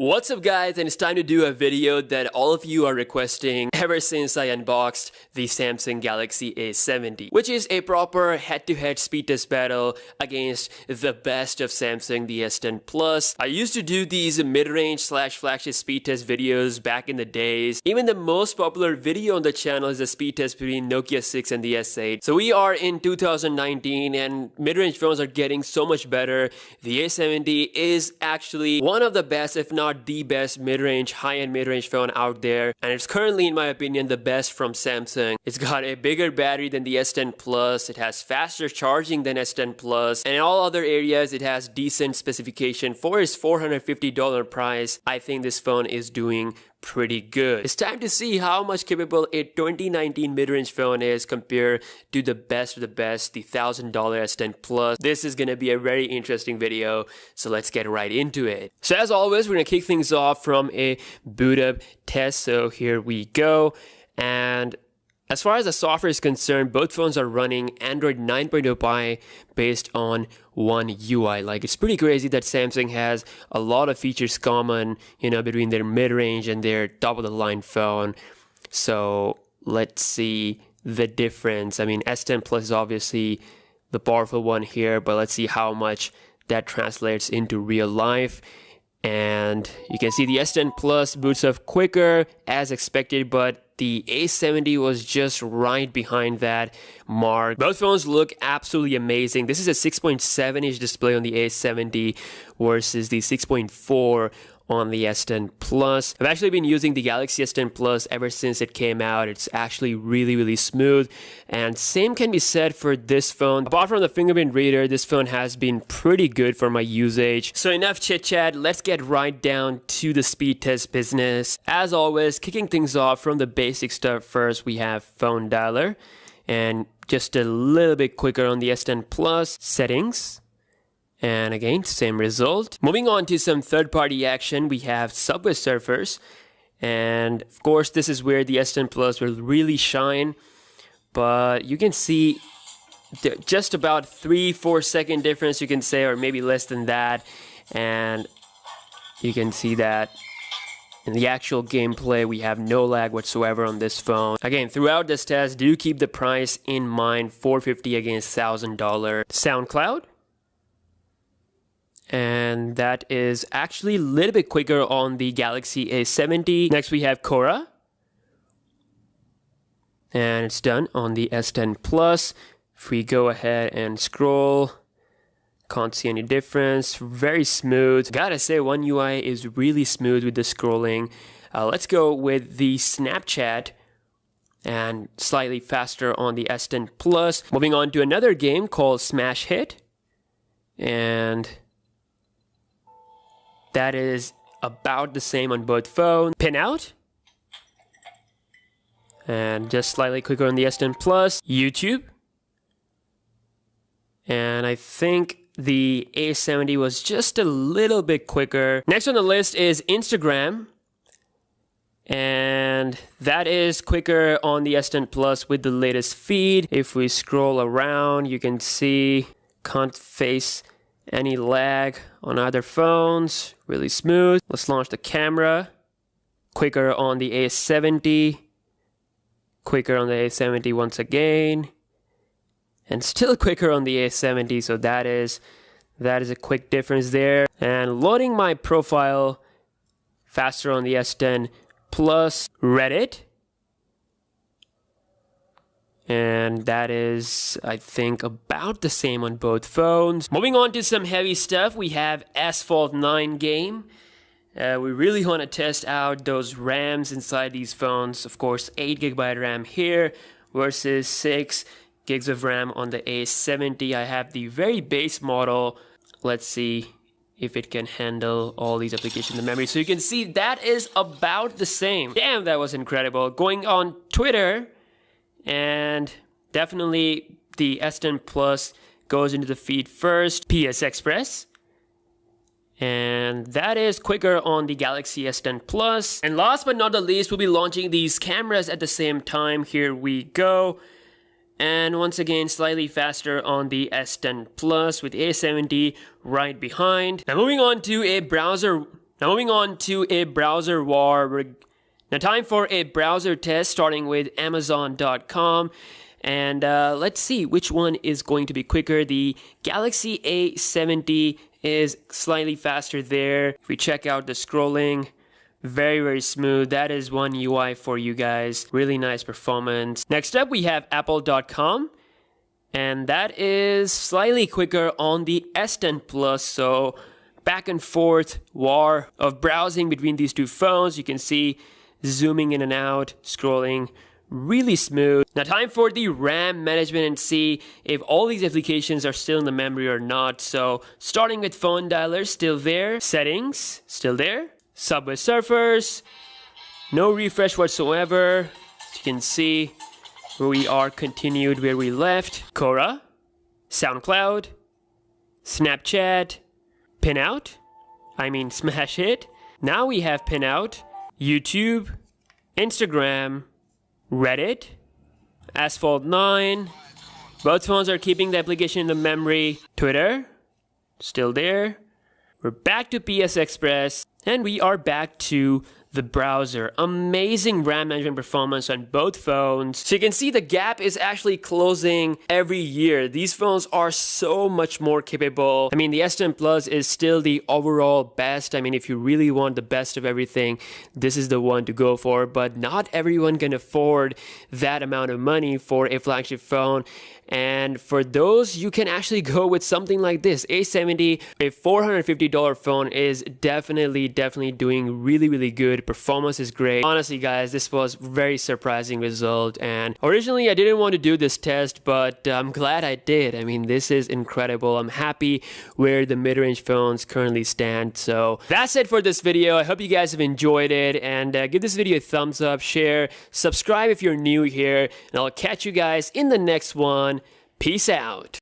What's up guys, and it's time to do a video that all of you are requesting ever since I unboxed the Samsung Galaxy A70, which is a proper head-to-head speed test battle against the best of Samsung, the S10 Plus. I used to do these mid-range slash flagship speed test videos back in the days. Even the most popular video on the channel is the speed test between Nokia 6 and the S8. So we are in 2019 and mid-range phones are getting so much better. The A70 is actually one of the best, if not the best mid-range, high-end mid-range phone out there, and it's currently, in my opinion, the best from Samsung. It's got a bigger battery than the S10 Plus, it has faster charging than S10 Plus, and in all other areas it has decent specification. For its $450 price, I think this phone is doing pretty good. It's time to see how much capable a 2019 mid-range phone is compared to the best of the best, the $1,000 S10 Plus. This is gonna be a very interesting video, so let's get right into it. So as always, we're gonna kick things off from a boot up test. So here we go. And as far as the software is concerned, both phones are running Android 9.0 Pie based on One UI. Like, it's pretty crazy that Samsung has a lot of features common, between their mid-range and their top-of-the-line phone. So let's see the difference. I mean, S10 Plus is obviously the powerful one here, but let's see how much that translates into real life. And you can see the S10 Plus boots up quicker as expected, but the A70 was just right behind that mark. Both phones look absolutely amazing. This is a 6.7-inch display on the A70 versus the 6.4 on the S10 Plus. I've actually been using the Galaxy S10 Plus ever since it came out. It's actually really smooth, and same can be said for this phone. Apart from the fingerprint reader, this phone has been pretty good for my usage. So enough chit chat, let's get right down to the speed test business. As always, kicking things off from the basic stuff first, we have phone dialer, and just a little bit quicker on the S10 Plus. Settings. And again, same result. Moving on to some third-party action, we have Subway Surfers. And of course, this is where the S10 Plus will really shine. But you can see just about 3-4 second difference, you can say, or maybe less than that. And you can see that in the actual gameplay, we have no lag whatsoever on this phone. Again, throughout this test, do keep the price in mind, $450 against $1,000. SoundCloud. And that is actually a little bit quicker on the Galaxy A70. Next we have Quora. And it's done on the S10 Plus. If we go ahead and scroll, can't see any difference. Very smooth. Gotta say, One UI is really smooth with the scrolling. Let's go with the Snapchat, and slightly faster on the S10 Plus. Moving on to another game called Smash Hit. And that is about the same on both phones. Pinout. And just slightly quicker on the S10 Plus. YouTube. And I think the A70 was just a little bit quicker. Next on the list is Instagram. And that is quicker on the S10 Plus with the latest feed. If we scroll around, you can see, can't face any lag on either phones. Really smooth. Let's launch the camera. Quicker on the A70. Quicker on the A70 once again. And still quicker on the A70, so that is a quick difference there. And loading my profile faster on the S10 Plus. Reddit. And that is, I think, about the same on both phones. Moving on to some heavy stuff, we have Asphalt 9 game. We really want to test out those RAMs inside these phones. Of course, 8GB RAM here versus 6 gigs of RAM on the A70. I have the very base model. Let's see if it can handle all these applications in memory. So you can see that is about the same. Damn, that was incredible. Going on Twitter, and definitely the S10 Plus goes into the feed first. PS Express. And that is quicker on the Galaxy S10 Plus. And last but not the least, we'll be launching these cameras at the same time. Here we go. And once again, slightly faster on the S10 Plus with A70 right behind. Now moving on to a browser Now moving on to a browser war. Now time for a browser test starting with Amazon.com. And let's see which one is going to be quicker. The Galaxy A70 is slightly faster there. If we check out the scrolling, very, very smooth. That is one UI for you guys. Really nice performance. Next up, we have Apple.com. And that is slightly quicker on the S10 Plus. So back and forth war of browsing between these two phones. You can see zooming in and out, scrolling really smooth. Now time for the RAM management and see if all these applications are still in the memory or not. So starting with phone dialer, still there. Settings, still there. Subway Surfers, no refresh whatsoever. As you can see, we are continued where we left. Quora, SoundCloud, Snapchat, Pinout, Smash Hit. Now we have Pinout, YouTube, Instagram, Reddit, Asphalt 9. Both phones are keeping the application in the memory. Twitter, still there. We're back to PS Express, and we are back to the browser. Amazing RAM management performance on both phones. So you can see the gap is actually closing every year. These phones are so much more capable. The S10 Plus is still the overall best. If you really want the best of everything, this is the one to go for, but not everyone can afford that amount of money for a flagship phone. And for those, you can actually go with something like this. A70, a $450 phone, is definitely doing really good. Performance is great. Honestly, guys, this was very surprising result. And originally, I didn't want to do this test, but I'm glad I did. This is incredible. I'm happy where the mid-range phones currently stand. So that's it for this video. I hope you guys have enjoyed it. And give this video a thumbs up, share, subscribe if you're new here. And I'll catch you guys in the next one. Peace out.